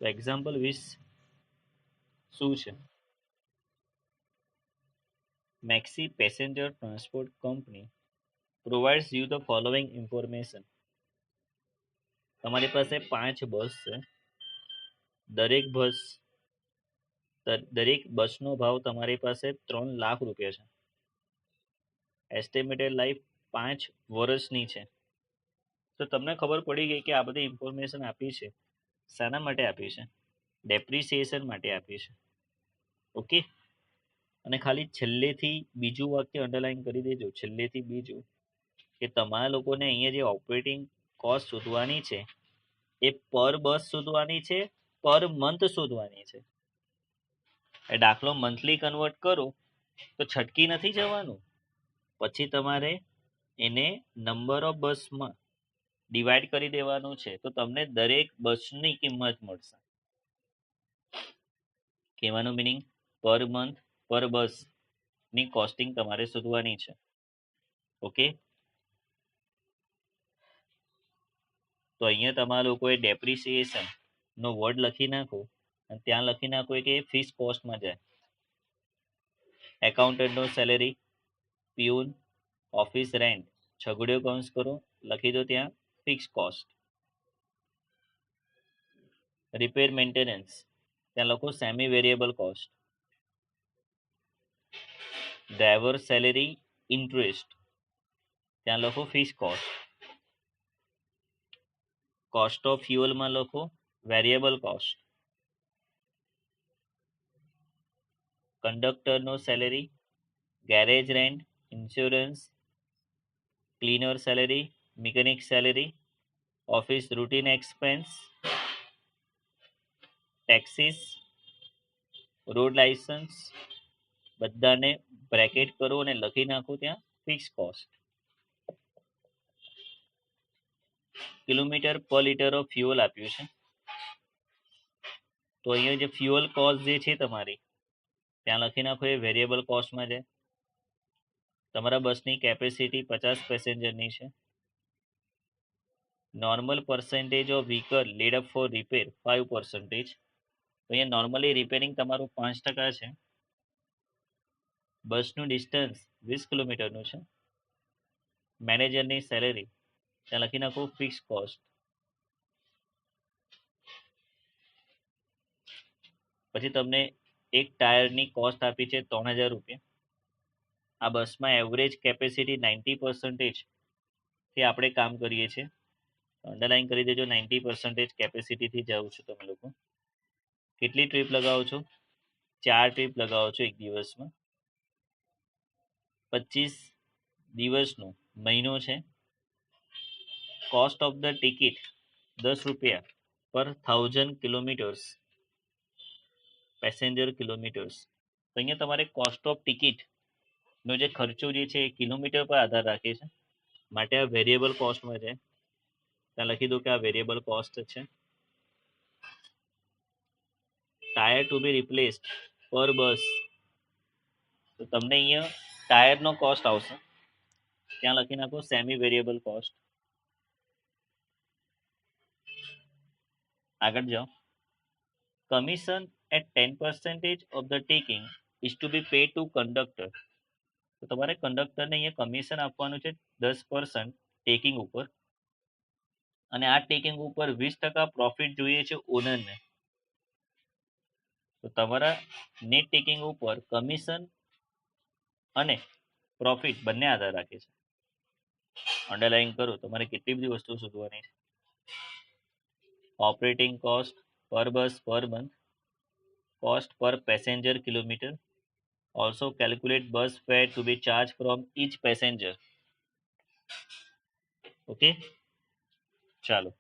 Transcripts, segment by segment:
તો એક્ઝામ્પલ 20 શું છે? Maxi passenger transport company provides you the following information. તમારી પાસે 5 બસ છે. દરેક બસનો ભાવ તમારી પાસે 3 લાખ રૂપિયા છે. એસ્ટિમેટેડ લાઈફ 5 વર્ષની છે. તો તમને ખબર પડી ગઈ કે આ બધી ઇન્ફોર્મેશન આપી છે શાના માટે આપી છે? ડેપ્રિસિએશન માટે આપી છે. ઓકે. અને ખાલી છેલ્લેથી બીજું વાક્ય અંડરલાઈન કરી દેજો, છેલ્લેથી બીજું, કે તમારા લોકોને અહીંયા જે ઓપરેટિંગ કોસ્ટ શોધવાની છે એ પર બસ શોધવાની છે, પર મંથ શોધવાની છે. એ દાખલો મંથલી કન્વર્ટ કરો તો છટકી નથી જવાનું. પછી તમારે એને નંબર ઓફ બસમાં ડિવાઈડ કરી દેવાનું છે, તો તમને દરેક બસની કિંમત મળશે. કહેવાનું મિનિંગ, પર મંથ પર બસ ની કોસ્ટિંગ તમારે શોધવાની છે. ઓકે. તો અહીંયા તમારા લોકોએ ડેપ્રિસિએશન નો વર્ડ લખી નાખો અને ત્યાં લખી નાખો કે ફિક્સ કોસ્ટમાં જાય. એકાઉન્ટન્ટનો સેલેરી, પ્યુન, ઓફિસ રેન્ટ, છગડીયો કૌંસ કરો, લખી દો ત્યાં ફિક્સ કોસ્ટ. રિપેર મેન્ટેનન્સ, ત્યાં લખો semi variable cost. Driver salary, interest, ત્યાં લખો ફિક્સ કોસ્ટ. કોસ્ટ ઓફ ફ્યુઅલમાં લખો વેરિયેબલ કોસ્ટ. કંડક્ટરનો salary, garage rent, insurance, cleaner salary, mechanic salary, office routine expense, taxes, road licence, બધાને બ્રેકેટ કરો અને લખી નાખો ત્યાં ફિક્સ કોસ્ટ. કિલોમીટર પર લીટર ઓફ ફ્યુઅલ આપ્યું છે, તો અહીંયા જે ફ્યુઅલ કોસ્ટ જે છે તમારી ત્યાં લખી નાખો એ વેરિયેબલ કોસ્ટમાં છે. તમારા બસની કેપેસિટી 50 પેસેન્જરની છે. Normal percentage of vehicle lead up four repair 5%. તો અહીંયા નોર્મલી રિપેરિંગ તમારું 5% છે. બસનું ડિસ્ટન્સ 20 કિલોમીટરનું છે. મેનેજરની સેલેરી ત્યાં લખી નાખો ફિક્સ કોસ્ટ. પછી તમને એક ટાયરની કોસ્ટ આપી છે 3000 રૂપિયા. આ બસમાં એવરેજ કેપેસિટી 90% થી આપણે કામ કરીએ છીએ. અંડરલાઈન કરી દેજો 90% કેપેસિટીથી જાઓ છો તમે લોકો. કેટલી ટ્રીપ લગાવો છો? 4 ટ્રીપ લગાવો છો એક દિવસમાં. 25 દિવસનો મહિનો છે. કોસ્ટ ઓફ ધ ટિકિટ 10 રૂપિયા પર 1000 કિલોમીટર્સ, પેસેન્જર કિલોમીટર્સ. તો અહીંયા તમારે કોસ્ટ ઓફ ટિકિટનો જે ખર્ચો જે છે એ કિલોમીટર પર આધાર રાખે છે, માટે આ વેરિયેબલ કોસ્ટમાં છે. ત્યાં લખી દો કે આ વેરિયેબલ કોસ્ટ છે. ટાયર ટુ બી રિપ્લેસ્ડ પર બસ, તો તમને અહીંયા ટાયરનો કોસ્ટ આવશે, ત્યાં લખી નાખો સેમી વેરિયેબલ કોસ્ટ. આગળ જાઓ. Commission at 10% of the taking is to be pay to conductor. તો તમારે કંડક્ટરને અહીંયા કમિશન આપવાનું છે 10% ટેકિંગ ઉપર, અને આ ટેકિંગ ઉપર 20% પ્રોફિટ જોઈએ છે ઓનરને. તો તમારા નેટ ટેકિંગ ઉપર કમિશન અને પ્રોફિટ બંને આધાર રાખે છે. અંડરલાઈન કરો. તમારે કેટલી બધી વસ્તુ શોધવાની છે. Operating cost per bus per month, cost per passenger kilometer, also calculate bus fare to be charged from each passenger. Okay. ચાલો,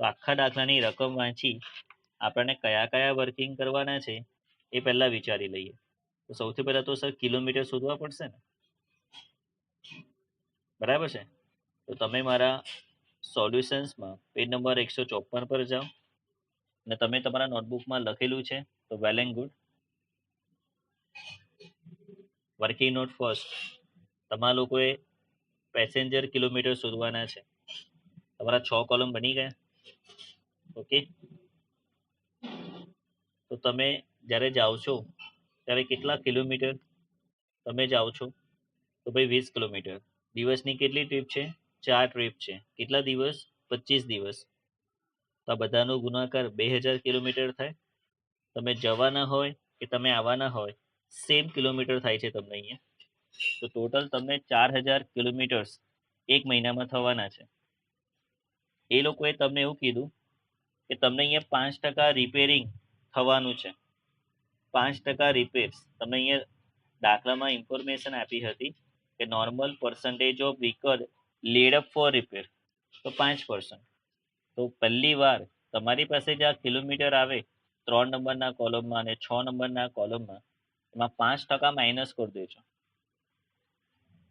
તો આખા દાખલાની રકમ વાંચી આપણને કયા કયા વર્કિંગ કરવાના છે એ પહેલા વિચારી લઈએ. તો સૌથી પહેલા તો સર કિલોમીટર શોધવા પડશે ને, બરાબર છે? તો તમે મારા સોલ્યુશન્સમાં પેજ નંબર 154 પર જાઓ અને તમે તમારા નોટબુકમાં લખેલું છે તો well and good. Working note first, તમારા લોકોએ પેસેન્જર કિલોમીટર શોધવાના છે. તમારા 6 કોલમ બની ગયા. ઓકે. તો તમે જ્યારે જાઓ છો ત્યારે કેટલા કિલોમીટર તમે જાઓ છો? તો ભાઈ 20 કિલોમીટર. દિવસની કેટલી ટ્રીપ છે? 4 ટ્રીપ છે. કેટલા દિવસ? 25 દિવસ. તો આ બધાનો ગુણાકાર 2000 કિલોમીટર થાય. તમે જવાના હોય કે તમે આવવાના હોય સેમ કિલોમીટર થાય છે તમને અહીંયા. તો ટોટલ તમને 4000 કિલોમીટર્સ એક મહિનામાં થવાના છે. એ લોકોએ તમને એવું કીધું કે તમને અહીંયા 5% રિપેરિંગ થવાનું છે. 5% રિપેર્સ. તમને અહીંયા દાખલામાં ઇન્ફોર્મેશન આપી હતી કે normal percentage of vehicle lead up four repair, તો 5%. તો પહેલી વાર તમારી પાસે જે આ કિલોમીટર આવે 3 નંબરના કોલમમાં અને 6 નંબરના કોલમમાં, એમાં 5% માઇનસ કરી દેજો.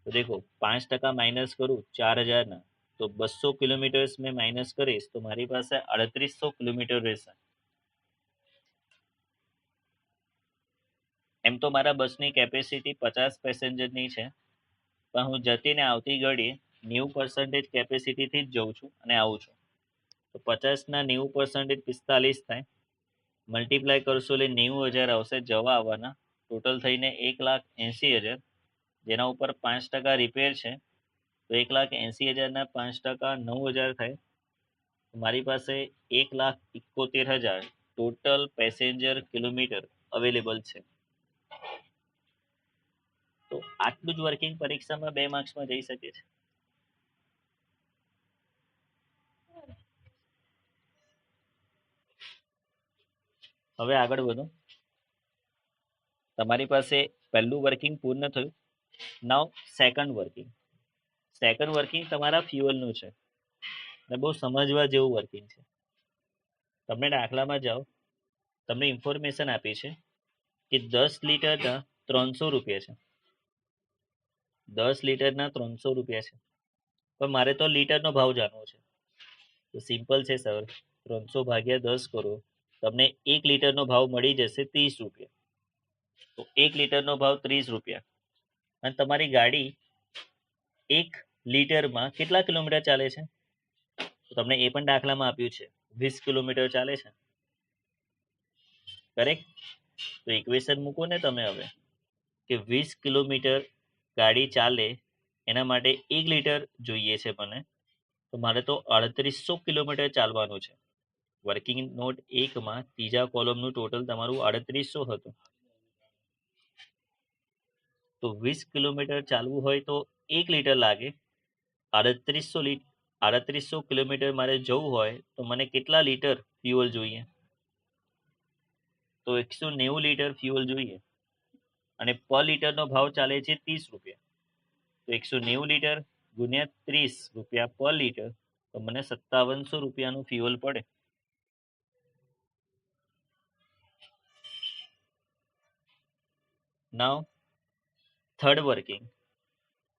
તો દેખો 5% માઇનસ કરું 4000ના, તો 200 કિલોમીટર્સ મેં માઇનસ કરીશ તો મારી પાસે 3800 કિલોમીટર રહેશે. એમ તો મારા બસની કેપેસિટી 50 પેસેન્જરની છે, પણ હું જતી ને આવતી ઘડીએ 90% કેપેસિટીથી જ જઉં છું અને આવું છું. તો 50ના 90% 45 થાય, મલ્ટીપ્લાય કરશો એટલે 90,000 આવશે જવા આવવાના. ટોટલ થઈને 1,80,000, જેના ઉપર 5% રિપેર છે. તો 1,80,000ના 5% 9,000 થાય. મારી પાસે 1,71,000 ટોટલ પેસેન્જર કિલોમીટર અવેલેબલ છે. તો આટલું જ વર્કિંગ પરીક્ષામાં 2 માર્ક્સમાં જઈ શકે છે. હવે આગળ વધો. તમારી પાસે પહેલું વર્કિંગ પૂર્ણ થયું. નાવ સેકન્ડ વર્કિંગ. સેકન્ડ વર્કિંગ તમારા ફ્યુઅલનું છે અને બહુ સમજવા જેવું વર્કિંગ છે. તમે દાખલામાં જાઓ, તમને ઇન્ફોર્મેશન આપી છે કે 10 લીટરના 300 રૂપિયા છે. 10 લીટરના 300 રૂપિયા છે, પણ મારે તો લીટરનો ભાવ જાણવો છે. તો સિમ્પલ છે સર, 300 ભાગ્યા 10 કરો, તમને 1 લીટરનો ભાવ મળી જશે 30 રૂપિયા. તો 1 લીટરનો ભાવ 30 રૂપિયા. અને તમારી ગાડી 1 લીટરમાં કેટલા કિલોમીટર ચાલે છે? તો તમને એ પણ દાખલામાં આપ્યું છે 20 કિલોમીટર ચાલે છે. કરેક્ટ? તો ઇક્વેશન મૂકો ને તમે હવે કે 20 કિલોમીટર ગાડી ચાલે એના માટે 1 લીટર જોઈએ છે મને. તો મારે તો 3800 કિલોમીટર ચાલવાનું છે. વર્કિંગ નોટ 1માં ત્રીજા કોલમનું ટોટલ તમારું 3800 હતું. તો 20 કિલોમીટર ચાલવું હોય તો 1 લીટર લાગે. 3800 કિલોમીટર મારે જવું હોય તો મને કેટલા લીટર ફ્યુઅલ જોઈએ? તો 190 લીટર ફ્યુઅલ જોઈએ. અને પર લીટરનો ભાવ ચાલે છે 30 રૂપિયા. તો 190 લીટર ગુણ્યા 30 રૂપિયા પર લીટર, તો મને 5700 રૂપિયાનું ફ્યુઅલ પડે. નાવ થર્ડ વર્કિંગ.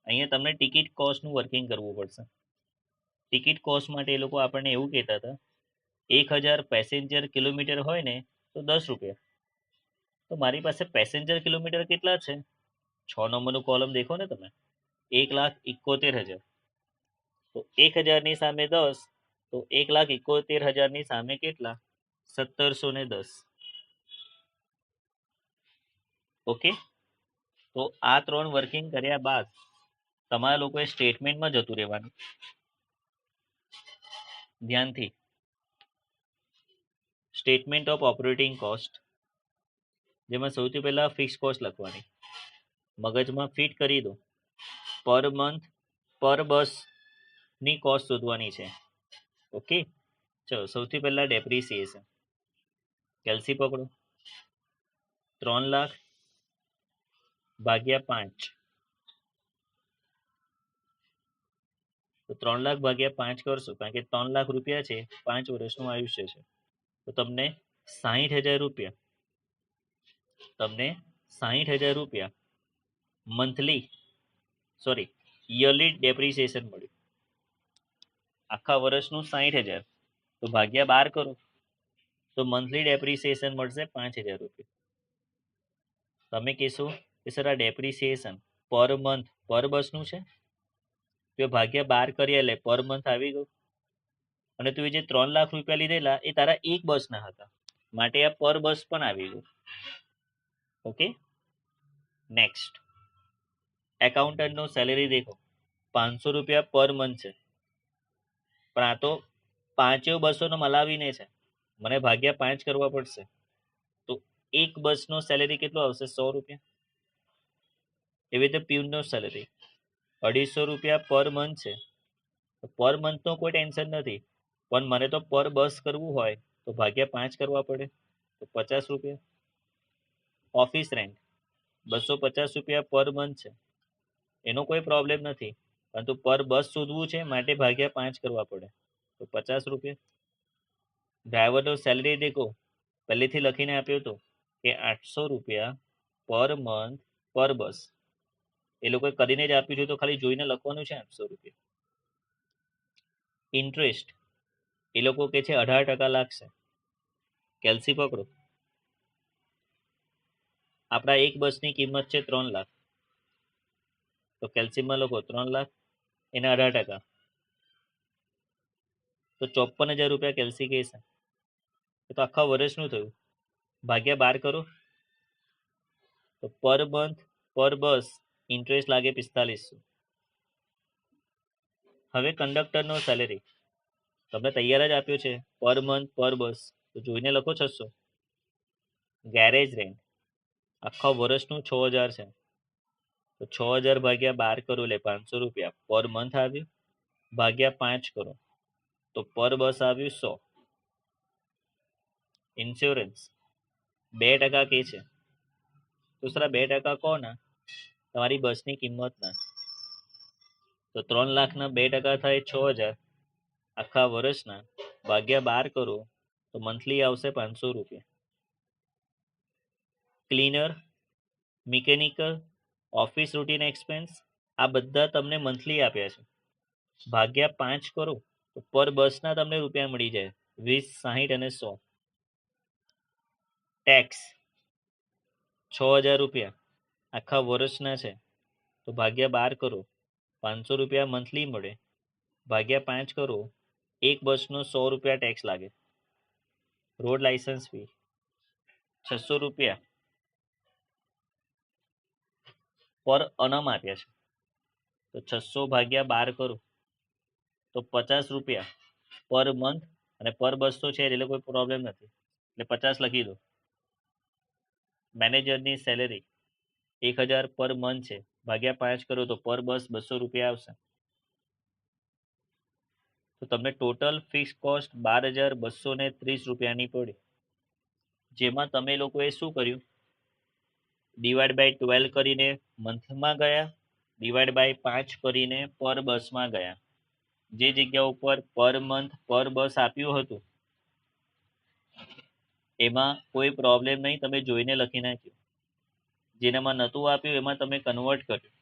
અહીંયા તમને ટિકિટ કોસ્ટનું વર્કિંગ કરવું પડશે. ટિકિટ કોસ્ટ માટે એ લોકો આપણને એવું કહેતા હતા 1000 પેસેન્જર કિલોમીટર હોય ને તો 10 રૂપિયા. તો મારી પાસે પેસેન્જર કિલોમીટર કેટલા છે? 6 નંબરનું કોલમ દેખો ને તમે, 1,71,000. તો 1000ની સામે 10, તો 1,71,000ની સામે કેટલા? 1710. ઓકે. તો આ 3 વર્કિંગ કર્યા બાદ તમારા લોકોએ સ્ટેટમેન્ટમાં જતું રહેવાનું. ધ્યાનથી. સ્ટેટમેન્ટ ઓફ ઓપરેટિંગ કોસ્ટ, જેમાં સૌથી પહેલા ફિક્સ કોસ્ટ લખવાની. મગજમાં ફિટ કરી દો. પર મંથ પર બસની કોસ્ટ શોધવાની છે. ઓકે. ચલો સૌથી પહેલા ડેપ્રિસિએશન. કેલ્સી પકડો. 3 લાખ ભાગ્યા 5. તો 3 લાખ ભાગ્યા 5 કરશો, કારણ કે 3 લાખ રૂપિયા છે, 5 વર્ષનું આયુષ્ય છે. તો તમને 60,000 રૂપિયા, તમને 60,000 રૂપિયા મંથલી યરલી ડેપ્રિસિએશન મળ્યું. આખા વર્ષનું 60,000, તો ભાગ્યા 12 કરો તો મંથલી ડેપ્રિસિએશન મળશે 5,000 રૂપિયા. તમે કહેશો કે સર આ ડેપ્રિસિએશન પર મંથ પર બસનું છે, તો ભાગ્યા 12 કરીએ એટલે પર મંથ આવી ગયું. અને તું જે 3 લાખ રૂપિયા લીધેલા એ તારા એક બસના હતા. માટે આ પર બસ પણ આવી ગયું. ઓકે, નેક્સ્ટ એકાઉન્ટન્ટનો સેલેરી દેખો 500 રૂપિયા પર મંથ છે, પણ આ તો પાંચેય બસોનો મલાવીને છે, મને ભાગ્યા 5 કરવા પડશે. તો એક બસનો સેલેરી કેટલો આવશે? 100 રૂપિયા. એવી રીતે પ્યુનનો સેલેરી 250 રૂપિયા પર મંથ છે. પર મંથનો કોઈ ટેન્શન નથી, પણ મને તો પર બસ કરવું હોય તો ભાગ્યા 5 કરવા પડે, તો 50 રૂપિયા. ઓફિસ રેન્ટ 250 રૂપિયા પર મંથ છે, એનો કોઈ પ્રોબ્લેમ નથી, પરંતુ પર બસ શોધવું છે માટે ભાગ્યા 5 કરવા પડે, તો 50 રૂપિયા. ડ્રાઈવરનો સેલરી દેખો પહેલેથી લખીને આપ્યો હતો કે 800 રૂપિયા પર મંથ પર બસ. એ લોકોએ કરીને જ આપ્યું છે, તો ખાલી જોઈને લખવાનું છે 800 રૂપિયા. ઇન્ટરેસ્ટ એ લોકો કે છે 18% લાગશે. કેલ્સી પકડો, આપણા એક બસની કિંમત છે 3 લાખ, તો કેલ્સીમાં લખો 3 લાખ, એના 18%, તો 54,000 રૂપિયા કેલ્સી કહેશે. તો આખા વર્ષનું થયું, ભાગ્યા 12 કરો, તો પર મંથ પર બસ ઇન્ટરેસ્ટ લાગે 4500. હવે કંડક્ટરનો સેલેરી તમને તૈયાર જ આપ્યો છે, પર મંથ પર બસ, તો જોઈને લખો 600. ગેરેજ રેન્ટ આખા વર્ષનું 6000 છે, તો 6000 ભાગ્યા 12 કરો એટલે 500 રૂપિયા પર મંથ આવ્યું, ભાગ્યા 5 કરો તો પર બસ આવ્યું 100. ઇન્સ્યોરન્સ 2% કે છે, તો સર 2% કોના? તમારી બસની કિંમતના. તો 3 લાખના 2% થાય 6000 આખા વર્ષના, ભાગ્યા 12 કરો તો મંથલી આવશે 500 રૂપિયા. Cleaner, mechanical, office routine expense આ બધા તમને મંથલી આપ્યા છે, ભાગ્યા 5 કરો તો પર બસના તમને રૂપિયા મળી જાય 20, 60 અને 100. ટેક્સ 6000 રૂપિયા આખા વર્ષના છે, તો ભાગ્યા 12 કરો 500 રૂપિયા મંથલી મળે, ભાગ્યા 5 કરો, એક બસનો 100 રૂપિયા ટેક્સ લાગે. રોડ લાયસન્સ ફી 600 રૂપિયા પર અનમ આપ્યા છે, તો 600 ભાગ્યા 12 કરો તો 50 રૂપિયા પર મંથ, અને પર બસ તો છે એટલે કોઈ પ્રોબ્લેમ નથી, એટલે 50 લખી દો. મેનેજરની સેલેરી 1000 પર મંથ છે, ભાગ્યા 5 કરો તો પર બસ 200 રૂપિયા આવશે, તો તમને ટોટલ ફિક્સ કોસ્ટ 12,230 રૂપિયાની પડી. જેમાં તમે લોકોએ શું કર્યું? ડિવાઈડ બાય 12 કરીને મંથમાં ગયા, ડિવાઈડ બાય 5 કરીને પર બસમાં ગયા. જે જગ્યા ઉપર પર મંથ પર બસ આપ્યું હતું એમાં કોઈ પ્રોબ્લેમ નહીં, તમે જોઈને લખી નાખ્યું. જેનામાં નહોતું આપ્યું એમાં તમે કન્વર્ટ કર્યું.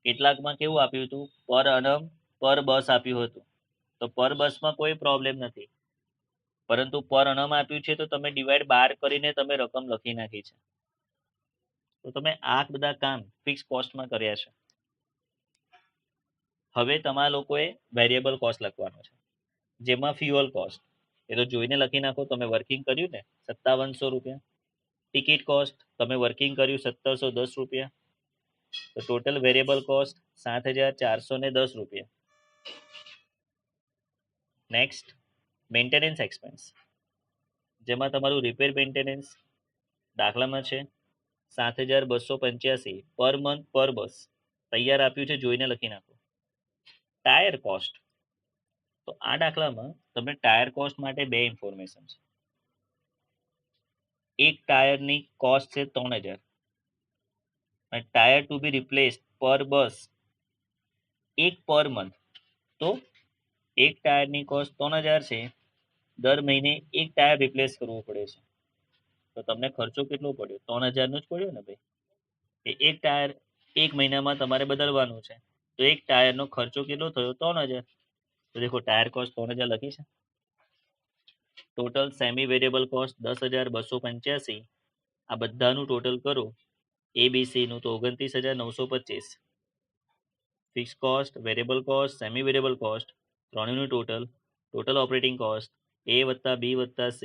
કેટલાકમાં કેવું આપ્યું હતું? પર અનમ પર બસ આપ્યું હતું, તો પર બસમાં કોઈ પ્રોબ્લેમ નથી, પરંતુ પર અનમ આપ્યું છે તો તમે ડિવાઈડ 12 કરીને તમે રકમ લખી નાખી છે. તો તમે આ બધા કામ ફિક્સ કોસ્ટમાં કર્યા છે. હવે તમારા લોકોએ વેરિયેબલ કોસ્ટ લખવાનો છે, જેમાં ફ્યુઅલ કોસ્ટ એ તો જોઈને લખી નાખો. તમે વર્કિંગ કર્યું ને 5700 રૂપિયા. ટિકિટ કોસ્ટ તમે વર્કિંગ કર્યું 1710 રૂપિયા, તો ટોટલ વેરિયેબલ કોસ્ટ 7410 રૂપિયા. નેક્સ્ટ મેન્ટેનન્સ એક્સપેન્સ, જેમાં તમારું રિપેર મેન્ટેનન્સ દાખલામાં છે 7285 પર મંથ પર બસ, તૈયાર આપ્યું છે, જોઈને લખી નાખો. ટાયર કોસ્ટ, તો આ દાખલામાં તમને ટાયર કોસ્ટ માટે બે ઇન્ફોર્મેશન છે. એક ટાયરની કોસ્ટ છે 3000, અને ટાયર ટુ બી રિપ્લેસ પર બસ એક પર મંથ, તો એક ટાયરની કોસ્ટ 3000 છે, દર મહિને એક ટાયર રિપ્લેસ કરવું પડે છે, તો તમને ખર્ચો કેટલો પડ્યો? 3000 નો જ પડ્યો ને ભાઈ. એક ટાયર એક મહિનામાં તમારે બદલવાનું છે, તો એક ટાયરનો ખર્ચો કેટલો થયો? 3000. તો દેખો ટાયર કોસ્ટ 3000 લખી છે. ટોટલ સેમી વેરિયેબલ કોસ્ટ 10,285, આ બધાનું ટોટલ કરો એબીસીનું તો 29,925. Fix cost, variable cost, semi variable cost ત્રણેયનું ટોટલ ઓપરેટિંગ કોસ્ટ A વત્તા B વત્તા C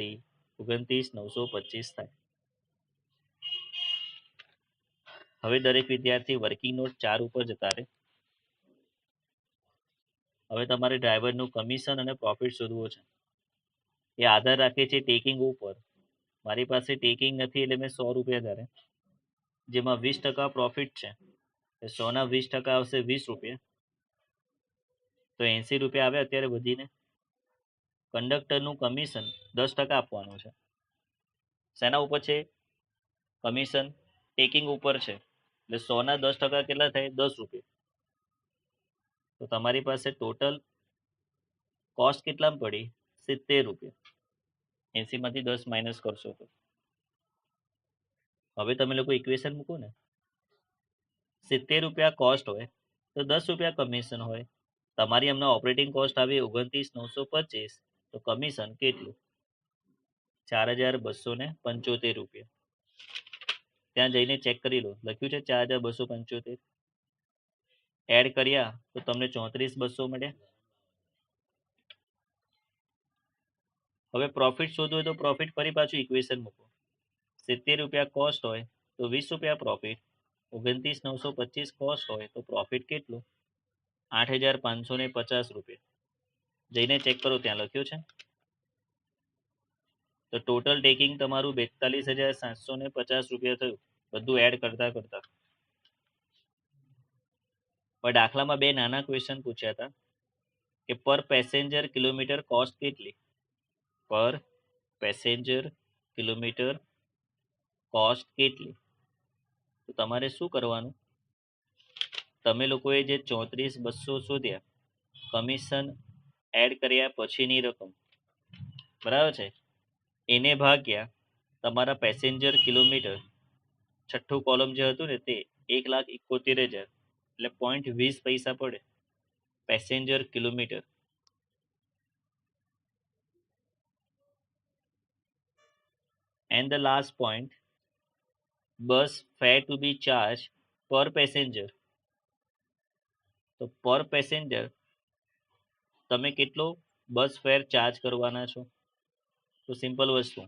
29,925 થાય. હવે દરેક વિદ્યાર્થી વર્કિંગ નોટ 4 ઉપર જતા રહે. હવે તમારે ડ્રાઈવરનું કમિશન અને પ્રોફિટ શોધવો છે. એ આધાર રાખે છે ટેકિંગ ઉપર. મારી પાસે ટેકિંગ નથી એટલે મેં 100 રૂપિયા ધારે, જેમાં 20% પ્રોફિટ છે. 100 ના 20% આવશે 20 રૂપિયા, તો 80 રૂપિયા આવે અત્યારે વધીને. કંડક્ટરનું કમિશન 10% આપવાનું છે. શેના ઉપર છે? કમિશન ટેકિંગ ઉપર છે, એટલે 100 ના 10% કેટલા થાય? 10 રૂપિયા. તો તમારી પાસે ટોટલ કોસ્ટ કેટલામાં પડી? 70 રૂપિયા. 80માંથી 10 માઇનસ કરશો તો હવે તમે લોકો ઇક્વેશન મૂકો ને. 70 રૂપિયા કોસ્ટ હોય તો 10 રૂપિયા કમિશન હોય. તમારી હમણાં ઓપરેટિંગ કોસ્ટ આવી 29,925, તો કમિશન કેટલું? 4,275 રૂપિયા. ત્યાં જઈને ચેક કરી લો, લખ્યું છે 4,275. એડ કર્યા તો તમને 34,200 મળ્યા. હવે પ્રોફિટ શોધવું હોય તો પ્રોફિટ ફરી પાછું ઇક્વેશન મૂકો. 70 રૂપિયા કોસ્ટ હોય તો 20 રૂપિયા પ્રોફિટ. 29,925 કોસ્ટ હોય તો પ્રોફિટ કેટલું? 8,550 રૂપિયા. જઈને ચેક કરો, ત્યાં લખ્યું છે. તો ટોટલ ટેકિંગ તમારું 42,750 રૂપિયા થયું, બધું એડ કરતા કરતા. પણ દાખલામાં બે નાના ક્વેશ્ચન પૂછ્યા હતા કે પર પેસેન્જર કિલોમીટર કોસ્ટ કેટલી? પર પેસેન્જર કિલોમીટર કોસ્ટ કેટલી? તો તમારે શું કરવાનું? તમે લોકોએ જે 34,200 શોધ્યા, કમિશન એડ કર્યા પછીની રકમ, બરાબર છે, એને ભાગ્યા તમારા પેસેન્જર કિલોમીટર, છઠ્ઠું કોલમ જે હતું ને તે 1,71,000, એટલે 0.20 પૈસા પડે passenger kilometre. And the last point, bus fare to be charged per passenger. તો પર પેસેન્જર તમે કેટલો બસ ફેર ચાર્જ કરવાના છો? તો સિમ્પલ વસ્તુ,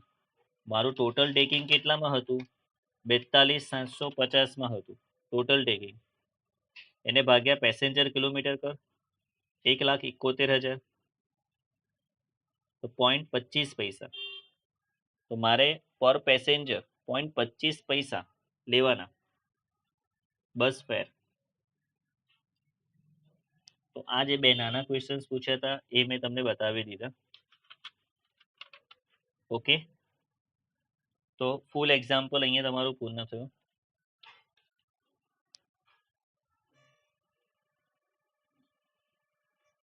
મારું ટોટલ ટેકિંગ કેટલામાં હતું? 42,750માં હતું ટોટલ ટેકિંગ. એને ભાગ્યા પેસેન્જર કિલોમીટર કર, 1,71,000, તો 0.25 પૈસા. તો મારે પર પેસેન્જર 0.25 પૈસા લેવાના બસ ફેર. તો આ જે બે નાના ક્વેશ્ચન્સ પૂછ્યા હતા એ મેં તમને બતાવી દીધા. ઓકે, તો ફૂલ એક્ઝામ્પલ અહીંયા તમારું પૂર્ણ થયું.